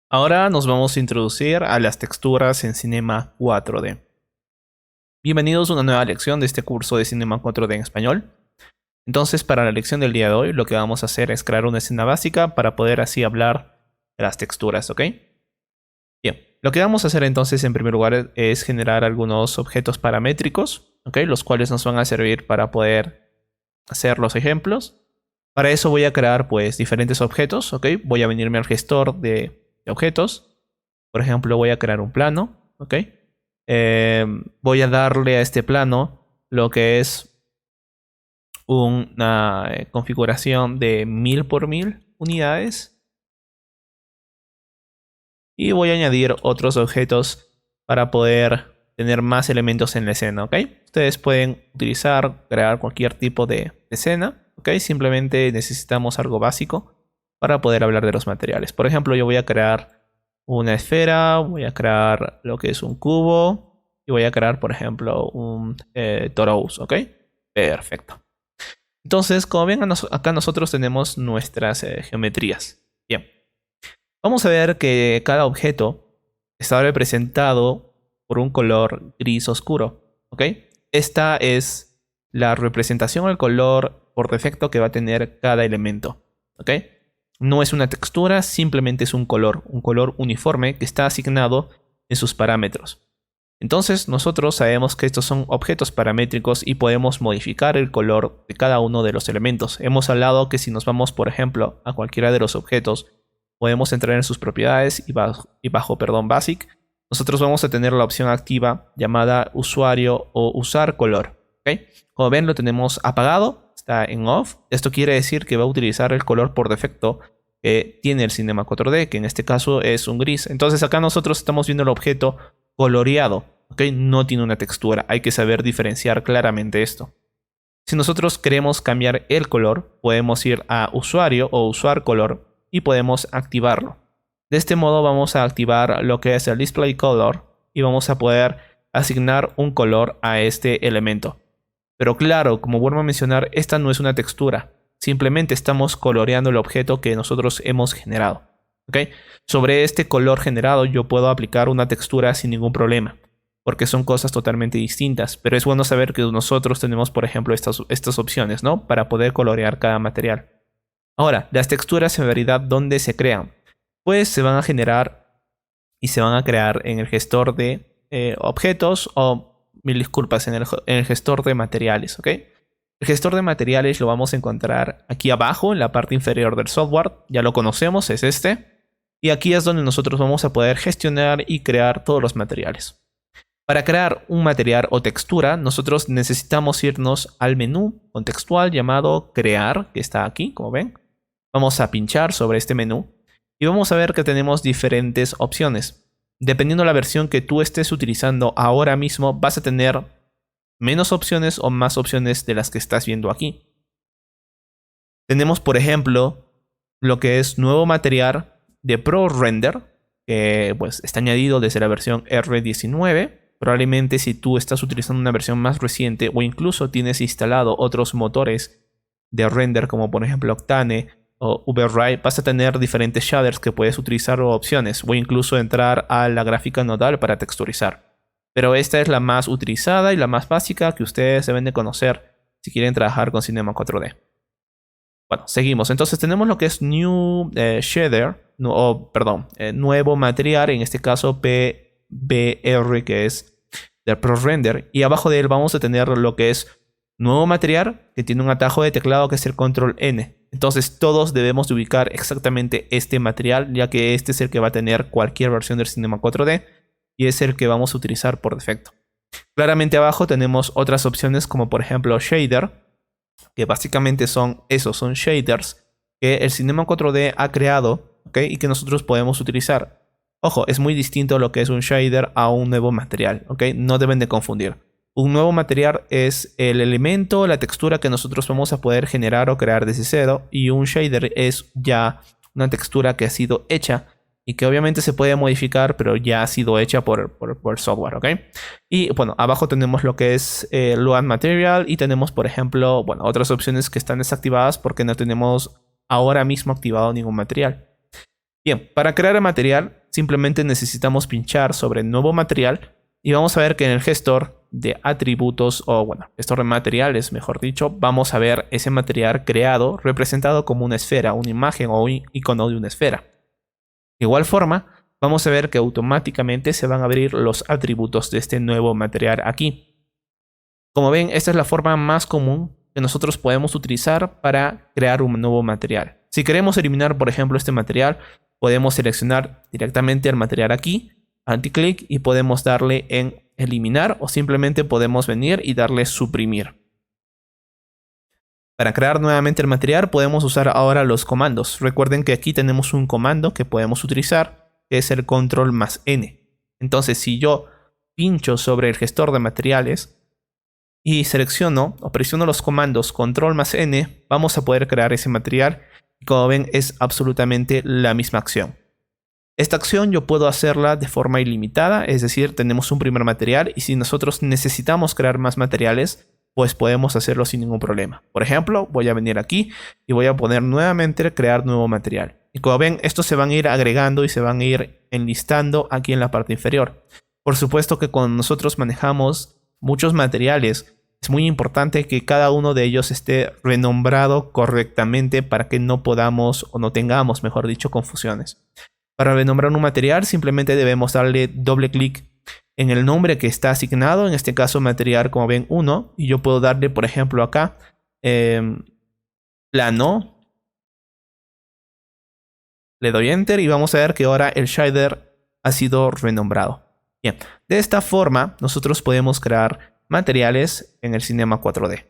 Ahora nos vamos a introducir a las texturas en Cinema 4D. Bienvenidos a una nueva lección de este curso de Cinema 4D en español. Entonces, para la lección del día de hoy, lo que vamos a hacer es crear una escena básica para poder así hablar de las texturas, ¿ok? Bien, lo que vamos a hacer entonces en primer lugar es generar algunos objetos paramétricos, ¿ok? Los cuales nos van a servir para poder hacer los ejemplos. Para eso voy a crear pues diferentes objetos, ¿ok? Voy a venirme al gestor de objetos. Por ejemplo, voy a crear un plano, ¿ok? Voy a darle a este plano lo que es una configuración de 1000 por 1000 unidades. Y voy a añadir otros objetos para poder tener más elementos en la escena, ¿ok? Ustedes pueden crear cualquier tipo de escena, ¿ok? Simplemente necesitamos algo básico para poder hablar de los materiales. Por ejemplo, yo voy a crear una esfera, voy a crear lo que es un cubo y voy a crear, por ejemplo, un torus, ¿ok? Perfecto. Entonces, como ven, acá nosotros tenemos nuestras geometrías. Bien. Vamos a ver que cada objeto está representado por un color gris oscuro, ¿ok? Esta es la representación al color por defecto que va a tener cada elemento, ¿ok? No es una textura, simplemente es un color uniforme que está asignado en sus parámetros. Entonces nosotros sabemos que estos son objetos paramétricos y podemos modificar el color de cada uno de los elementos. Hemos hablado que si nos vamos, por ejemplo, a cualquiera de los objetos, podemos entrar en sus propiedades y bajo Basic, nosotros vamos a tener la opción activa llamada usuario o usar color, ¿ok? Como ven, lo tenemos apagado, está en off. Esto quiere decir que va a utilizar el color por defecto que tiene el Cinema 4D, que en este caso es un gris. Entonces acá nosotros estamos viendo el objeto coloreado, ¿ok? No tiene una textura, hay que saber diferenciar claramente esto. Si nosotros queremos cambiar el color, podemos ir a usuario o usar color y podemos activarlo. De este modo vamos a activar lo que es el display color y vamos a poder asignar un color a este elemento. Pero claro, como vuelvo a mencionar, esta no es una textura, simplemente estamos coloreando el objeto que nosotros hemos generado, ¿ok? Sobre este color generado yo puedo aplicar una textura sin ningún problema, porque son cosas totalmente distintas, pero es bueno saber que nosotros tenemos, por ejemplo, estas opciones, ¿no? Para poder colorear cada material. Ahora, las texturas en realidad, ¿dónde se crean? Pues se van a generar y se van a crear en el gestor de objetos o, mil disculpas, en el gestor de materiales, ¿ok? El gestor de materiales lo vamos a encontrar aquí abajo, en la parte inferior del software. Ya lo conocemos, es este. Y aquí es donde nosotros vamos a poder gestionar y crear todos los materiales. Para crear un material o textura, nosotros necesitamos irnos al menú contextual llamado Crear, que está aquí, como ven. Vamos a pinchar sobre este menú y vamos a ver que tenemos diferentes opciones. Dependiendo de la versión que tú estés utilizando ahora mismo, vas a tener menos opciones o más opciones de las que estás viendo aquí. Tenemos, por ejemplo, lo que es nuevo material de ProRender, que pues está añadido desde la versión R19. Probablemente si tú estás utilizando una versión más reciente o incluso tienes instalado otros motores de render como por ejemplo Octane o Uberride, vas a tener diferentes shaders que puedes utilizar o opciones, o incluso entrar a la gráfica nodal para texturizar. Pero esta es la más utilizada y la más básica que ustedes deben de conocer si quieren trabajar con Cinema 4D. Bueno, seguimos. Entonces tenemos lo que es New Shader, nuevo material, en este caso PBR, que es de ProRender. Y abajo de él vamos a tener lo que es nuevo material, que tiene un atajo de teclado que es el Control N. Entonces todos debemos de ubicar exactamente este material, ya que este es el que va a tener cualquier versión del Cinema 4D y es el que vamos a utilizar por defecto. Claramente abajo tenemos otras opciones como por ejemplo Shader, que básicamente son shaders que el Cinema 4D ha creado, ¿ok? Y que nosotros podemos utilizar. Ojo, es muy distinto lo que es un shader a un nuevo material, ¿ok? No deben de confundir. Un nuevo material es el elemento, la textura que nosotros vamos a poder generar o crear desde cero. Y un shader es ya una textura que ha sido hecha y que obviamente se puede modificar, pero ya ha sido hecha por software, ¿ok? Y bueno, abajo tenemos lo que es Load Material y tenemos, por ejemplo, bueno, otras opciones que están desactivadas porque no tenemos ahora mismo activado ningún material. Bien, para crear el material simplemente necesitamos pinchar sobre nuevo material y vamos a ver que en el gestor de atributos, o bueno, gestor de materiales, mejor dicho, vamos a ver ese material creado representado como una esfera, una imagen o un icono de una esfera. De igual forma, vamos a ver que automáticamente se van a abrir los atributos de este nuevo material aquí. Como ven, esta es la forma más común que nosotros podemos utilizar para crear un nuevo material. Si queremos eliminar, por ejemplo, este material, podemos seleccionar directamente el material aquí, anticlic, y podemos darle en eliminar, o simplemente podemos venir y darle suprimir. Para crear nuevamente el material podemos usar ahora los comandos. Recuerden que aquí tenemos un comando que podemos utilizar, que es el control+N. Entonces, si yo pincho sobre el gestor de materiales y selecciono o presiono los comandos control+N, vamos a poder crear ese material. Y como ven, es absolutamente la misma acción. Esta acción yo puedo hacerla de forma ilimitada, es decir, tenemos un primer material y si nosotros necesitamos crear más materiales, pues podemos hacerlo sin ningún problema. Por ejemplo, voy a venir aquí y voy a poner nuevamente crear nuevo material. Y como ven, estos se van a ir agregando y se van a ir enlistando aquí en la parte inferior. Por supuesto que cuando nosotros manejamos muchos materiales, es muy importante que cada uno de ellos esté renombrado correctamente para que no podamos, o no tengamos, mejor dicho, confusiones. Para renombrar un material simplemente debemos darle doble clic en el nombre que está asignado, en este caso material, como ven, 1, y yo puedo darle, por ejemplo, acá plano. Le doy enter y vamos a ver que ahora el shader ha sido renombrado. Bien, de esta forma nosotros podemos crear materiales en el Cinema 4D.